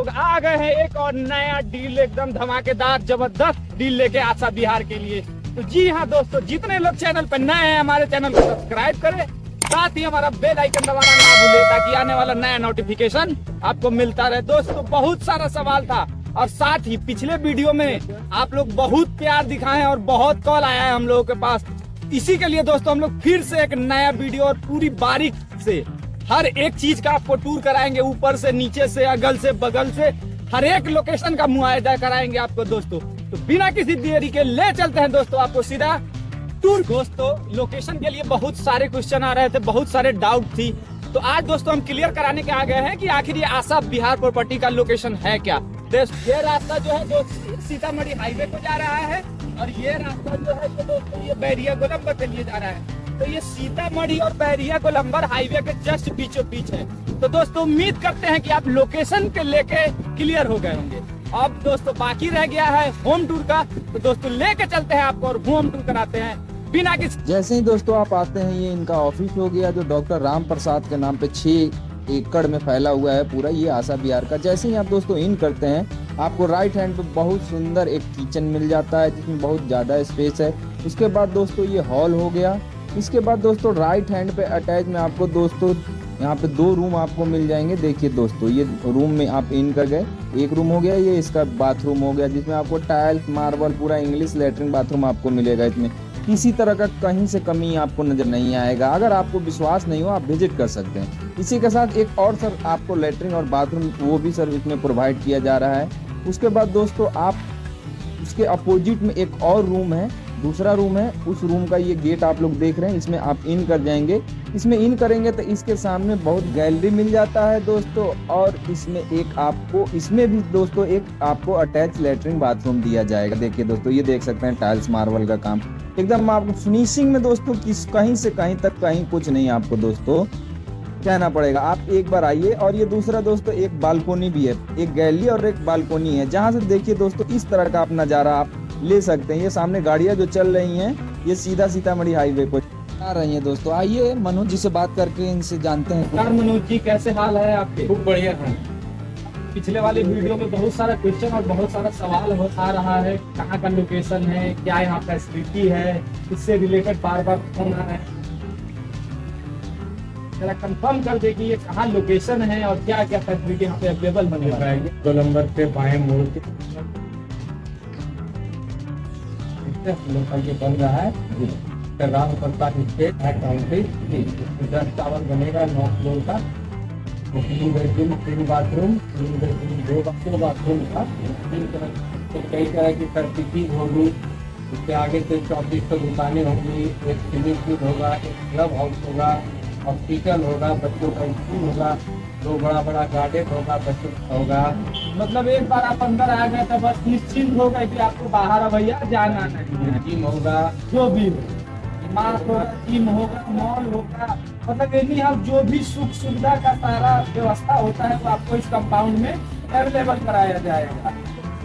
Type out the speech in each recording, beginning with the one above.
लोग आ गए हैं एक और नया डील, एकदम धमाकेदार जबरदस्त डील लेके आशा बिहार के लिए। तो जी हाँ दोस्तों, जितने लोग चैनल पर नए हैं हमारे चैनल को सब्सक्राइब करें, साथ ही हमारा बेल आइकन दबाना ना भूले ताकि आने वाला नया नोटिफिकेशन आपको मिलता रहे। दोस्तों बहुत सारा सवाल था और साथ ही पिछले वीडियो में आप लोग बहुत प्यार दिखाए हैं और बहुत कॉल आया है हम लोगों के पास। इसी के लिए दोस्तों हम लोग फिर से एक नया वीडियो और पूरी बारीक से हर एक चीज का आपको टूर कराएंगे, ऊपर से नीचे से अगल से बगल से हर एक लोकेशन का मुआयदा कराएंगे आपको दोस्तों। तो बिना किसी देरी के ले चलते हैं दोस्तों आपको सीधा टूर। दोस्तों लोकेशन के लिए बहुत सारे क्वेश्चन आ रहे थे, बहुत सारे डाउट थी, तो आज दोस्तों हम क्लियर कराने के आ गए हैं कि आखिर ये आशा बिहार प्रॉपर्टी का लोकेशन है क्या। ये रास्ता जो है जो सीतामढ़ी हाईवे को जा रहा है और ये रास्ता जो है तो दोस्तों ये बैरिया गोलंबर के लिए जा रहा है। तो ये सीतामढ़ी और बैरिया गोलंबर हाईवे के जस्ट बीचों बीच है। तो दोस्तों उम्मीद करते हैं कि आप लोकेशन के लेके क्लियर हो गए होंगे। अब दोस्तों बाकी रह गया है होम टूर का, तो दोस्तों लेके चलते हैं आपको और होम टूर कराते हैं बिना किसी। जैसे ही दोस्तों आप आते हैं, ये इनका ऑफिस हो गया जो डॉक्टर राम प्रसाद के नाम पे 6 एकड़ में फैला हुआ है पूरा ये आशा बिहार का। जैसे ही आप दोस्तों इन करते हैं, आपको राइट हैंड पे बहुत सुंदर एक किचन मिल जाता है जिसमें बहुत ज़्यादा स्पेस है। उसके बाद दोस्तों ये हॉल हो गया। इसके बाद दोस्तों राइट हैंड पे अटैच में आपको दोस्तों यहाँ पे 2 रूम आपको मिल जाएंगे। देखिए दोस्तों ये रूम में आप इन कर गए, एक रूम हो गया, ये इसका बाथरूम हो गया जिसमें आपको टाइल्स मार्बल पूरा इंग्लिश लेटरिन बाथरूम आपको मिलेगा। इसमें किसी तरह का कहीं से कमी आपको नजर नहीं आएगा। अगर आपको विश्वास नहीं हो आप विजिट कर सकते हैं। इसी के साथ एक और सर आपको लेटरिन और बाथरूम वो भी सर इसमें प्रोवाइड किया जा रहा है। उसके बाद दोस्तों आप उसके अपोजिट में एक और रूम है, दूसरा रूम है। उस रूम का ये गेट आप लोग देख रहे हैं, इसमें आप इन कर जाएंगे। इसमें इन करेंगे तो इसके सामने बहुत गैलरी मिल जाता है दोस्तों, और इसमें एक आपको इसमें भी दोस्तों एक आपको अटैच लेटरिन बाथरूम दिया जाएगा। देखिए दोस्तों ये देख सकते हैं टाइल्स मार्बल का काम एकदम आपको फिनिशिंग में दोस्तों, किस कहीं से कहीं तक कहीं कुछ नहीं आपको दोस्तों कहना पड़ेगा। आप एक बार आइए। और ये दूसरा दोस्तों एक बालकोनी भी है, एक गैलरी और एक बालकोनी है जहाँ से देखिए दोस्तों इस तरह का आप नज़ारा आप ले सकते हैं। ये सामने गाड़ियाँ जो चल रही हैं ये सीधा सीतामढ़ी हाईवे को आ रही हैं दोस्तों। आइए मनोज जी से बात करके इनसे जानते हैं। मनोज जी कैसे हाल है आपके? खूब बढ़िया है। पिछले वाले वीडियो में बहुत सारा क्वेश्चन और बहुत सारा सवाल आ रहा है, कहाँ का लोकेशन है, क्या यहाँ फैसिलिटी है, इससे रिलेटेड बार बार फोन आ रहा है। जरा कंफर्म कर दे कि ये कहाँ लोकेशन है और क्या क्या फैसिलिटी यहाँ पे अवेलेबल बने हुआ है। गोलंबर से बाएं मोड़ के लोकल ये बन रहा है राम प्रसाद स्टेट है काउंटी। 10 टावर बनेगा 9 फ्लोर का, 3 बेडरूम 3 बाथरूम, 3 बेडरूम 2 बाथरूम का। तो कई तरह की फैसिलिटीज होगी। उसके आगे से 2400 दुकानें होंगी, एक स्विमिंग पूल होगा, एक क्लब हाउस होगा, हॉस्पिटल होगा, बच्चों का स्कूल होगा, 2 बड़ा गार्डन होगा, बच्चों का होगा। मतलब एक बार आप अंदर आ गए तो बस निश्चिंत हो गए कि आपको बाहर भैया जाना नहीं है। जिम होगा, जो भी मार्ट होगा, जिम होगा, मॉल होगा, मतलब एनी हाउ जो भी सुख सुविधा का सारा व्यवस्था होता है वो आपको इस कंपाउंड में अवेलेबल कराया जाएगा।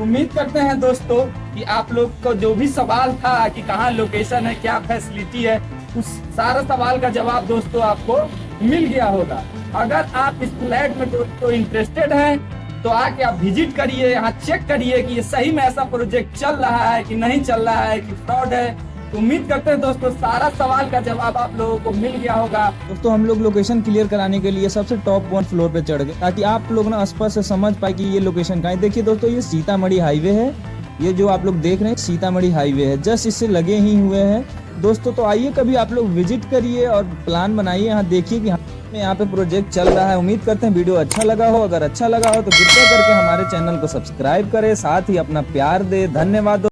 उम्मीद करते हैं दोस्तों कि आप लोग को जो भी सवाल था कि कहाँ लोकेशन है, क्या फैसिलिटी है, उस सारा सवाल का जवाब दोस्तों आपको मिल गया होगा। अगर आप इस फ्लैट में तो इंटरेस्टेड हैं तो आके आप विजिट करिए, यहाँ चेक करिए कि ये सही में ऐसा प्रोजेक्ट चल रहा है कि नहीं चल रहा है, कि फ्रॉड है। तो उम्मीद करते हैं दोस्तों सारा सवाल का जवाब आप लोगों को मिल गया होगा। दोस्तों हम लोग लोकेशन क्लियर कराने के लिए सबसे टॉप 1 फ्लोर पे चढ़ गए ताकि आप लोग ना स्पष्ट से समझ पाए कि ये लोकेशन कहाँ है। देखिए दोस्तों ये सीतामढ़ी हाईवे है, ये जो आप लोग देख रहे हैं सीतामढ़ी हाईवे है, जस्ट इससे लगे ही हुए हैं दोस्तों। तो आइए कभी आप लोग विजिट करिए और प्लान बनाइए, यहाँ देखिए कि यहाँ पे प्रोजेक्ट चल रहा है। उम्मीद करते हैं वीडियो अच्छा लगा हो। अगर अच्छा लगा हो तो कृपया करके हमारे चैनल को सब्सक्राइब करें, साथ ही अपना प्यार दे। धन्यवाद।